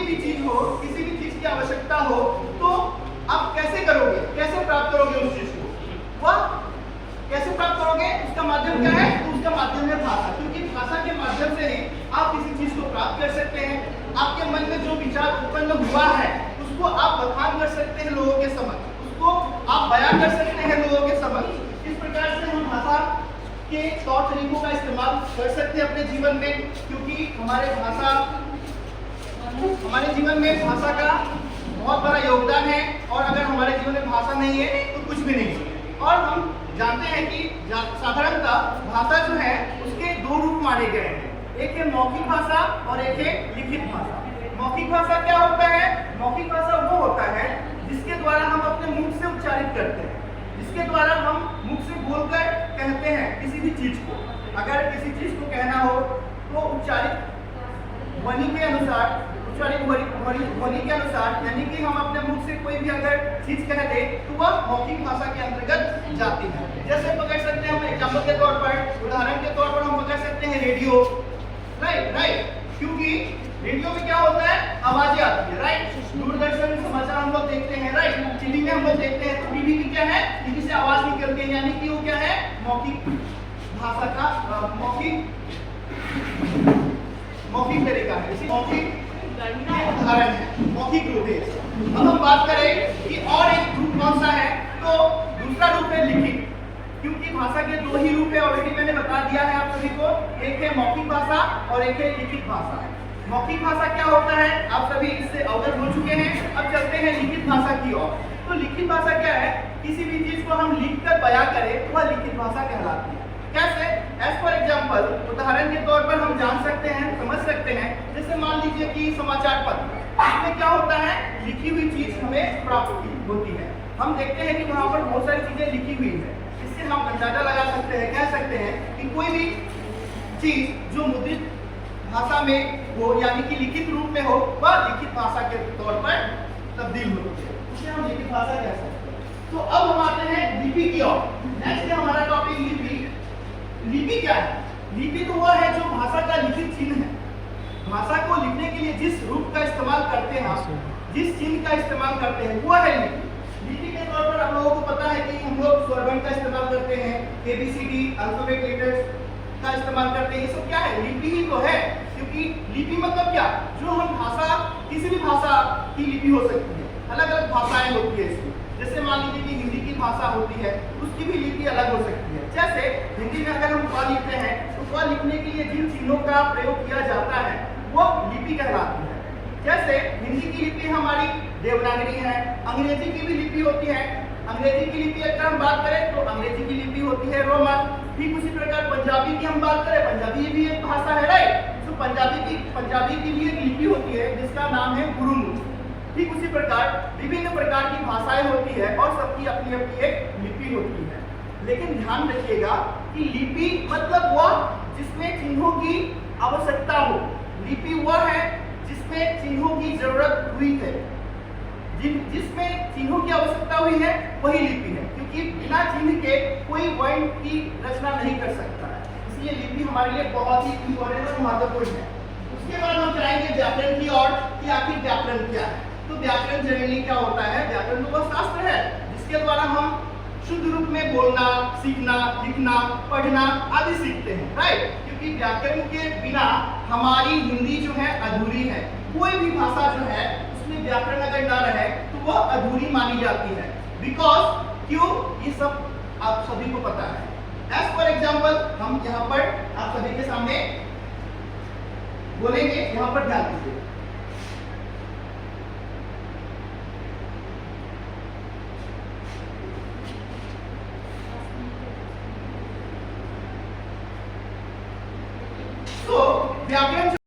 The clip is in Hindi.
भी चीज हो, किसी भी चीज की आवश्यकता हो, तो आप कैसे करोगे, कैसे प्राप्त करोगे उस चीज को? वह कैसे प्राप्त करोगे? उसका माध्यम क्या है? तो उसका माध्यम है भाषा, क्योंकि भाषा के माध्यम से ही आप किसी चीज को प्राप्त कर सकते हैं। आपके मन में जो विचार उत्पन्न हुआ है उसको आप बखान कर सकते हैं लोगों के समक्ष, उसको आप बयां कर सकते हैं लोगों के समक्ष। इस प्रकार से हम भाषा के तौर तरीकों का इस्तेमाल कर सकते हैं अपने जीवन में, क्योंकि हमारे जीवन में भाषा का बहुत बड़ा योगदान है, और अगर हमारे जीवन में भाषा नहीं है तो कुछ भी नहीं है। और हम जानते हैं कि साधारणतः भाषा जो है उसके दो रूप माने गए हैं, एक है मौखिक भाषा और एक है लिखित भाषा। मौखिक भाषा क्या होता है? मौखिक भाषा वो होता है जिसके द्वारा हम अपने मुख से उच्चारित करते हैं, जिसके द्वारा हम मुख से बोलकर कहते हैं किसी भी चीज को। अगर किसी चीज को कहना हो तो उच्चारित ध्वनि के अनुसार, ध्वनि के अनुसार, यानी कि हम अपने मुख से कोई भी अगर चीज कह दे तो वह मौखिक भाषा के अंतर्गत जाती है। जैसे पकड़ सकते हैं हम एग्जाम्पल के तौर पर, उदाहरण के तौर पर हम पकड़ सकते हैं रेडियो। राइट, क्योंकि रेडियो में क्या होता है? आवाजें आती है। राइट, दूरदर्शन में समाचार हम लोग देखते हैं। राइट, टीवी में हम लोग देखते हैं, तो टीवी में क्या है? टीवी से आवाज निकलती है, यानी कि वो क्या है? मौखिक भाषा का मौखिक तरीका है, इसी मौखिक उदाहरण है, मौखिक रूप है। अब हम बात करें कि और एक रूप कौन सा है, तो दूसरा रूप है लिखित, क्योंकि भाषा के दो ही रूप है, ऑलरेडी मैंने बता दिया है आप सभी को, एक है मौखिक भाषा और एक है लिखित भाषा। मौखिक भाषा क्या होता है आप सभी इससे अवगत हो चुके हैं। अब चलते हैं लिखित भाषा की ओर। तो लिखित भाषा क्या है? किसी भी चीज को हम लिखकर बयां करें तो वह लिखित भाषा कहलाती है। कैसे? एज फॉर एग्जाम्पल, उदाहरण के तौर पर हम जान सकते हैं, समझ सकते हैं, जैसे मान लीजिए कि समाचार पत्र, इसमें क्या होता है? लिखी हुई चीज हमें प्राप्त होती है। हम देखते हैं कि वहां पर बहुत सारी चीजें लिखी हुई है, इससे हम अंदाजा लगा सकते हैं, कह सकते हैं कि कोई भी चीज जो मुद्रित भाषा में हो, यानी कि लिखित रूप में हो, वह लिखित भाषा के तौर पर तब्दील होती है, उसे हम लिखित भाषा कह सकते हैं। तो अब हम आते हैं लिपि की ओर। नेक्स्ट है हमारा टॉपिक लिपि। लिपि क्या है? लिपि तो वह है जो भाषा का लिखित चिन्ह है। भाषा को लिखने के लिए जिस रूप का इस्तेमाल करते हैं, जिस चिन्ह का इस्तेमाल करते हैं, वह है लिपि। लिपि के तौर पर आप लोगों को पता है कि हम लोग स्वरवर्ण का इस्तेमाल करते हैं, ABCD अल्फाबेट लेटर्स का इस्तेमाल करते हैं। ये सब क्या है? लिपि ही तो है, क्योंकि लिपि मतलब क्या? जो हम भाषा, किसी भी भाषा की लिपि हो सकती है, अलग अलग भाषाएं होती है इसमें। जैसे मान लीजिए कि हिंदी की भाषा होती है, उसकी भी लिपि अलग हो सकती है। जैसे हिंदी में अगर हम क लिखते हैं तो क लिखने के लिए जिन चिन्हों का प्रयोग किया जाता है वो लिपि कहलाती है। जैसे हिंदी की लिपि हमारी देवनागरी है, अंग्रेजी की भी लिपि होती है। अंग्रेजी की लिपि अगर हम बात करें तो अंग्रेजी की लिपि होती है रोमन। ठीक उसी प्रकार पंजाबी की हम बात करें, पंजाबी भी एक भाषा है। राइट, तो पंजाबी की भी एक लिपि होती है जिसका नाम है गुरुमुख। ठीक उसी प्रकार विभिन्न प्रकार की भाषाएं होती है और सबकी अपनी अपनी एक लिपि होती है। लेकिन ध्यान रखिएगा कि लिपि मतलब वह जिसमें चिन्हों की आवश्यकता हो। लिपि वह है जिसमें चिन्हों की जरूरत हुई है, जिसमें चिन्हों की आवश्यकता हुई है वही लिपि है, क्योंकि बिना चिन्ह के कोई वर्ण की रचना नहीं कर सकता है। इसलिए लिपि हमारे लिए बहुत ही इंपॉर्टेंट और महत्वपूर्ण है। उसके बाद हम जाएंगे व्याकरण की ओर कि आखिर व्याकरण क्या है। तो व्याकरण जनरली क्या होता है? व्याकरण तो वह शास्त्र है जिसके द्वारा हम शुद्ध रूप में बोलना, सीखना, लिखना, पढ़ना आदि सीखते हैं। राइट, क्योंकि व्याकरण के बिना हमारी हिंदी जो है अधूरी है। कोई भी भाषा जो है उसमें व्याकरण अगर ना रहे तो वह अधूरी मानी जाती है। बिकॉज क्यों? ये सब आप सभी को पता है। एज फॉर एग्जाम्पल हम यहाँ पर आप सभी के सामने बोलेंगे, यहाँ पर ध्यान दीजिए। तो व्याकरण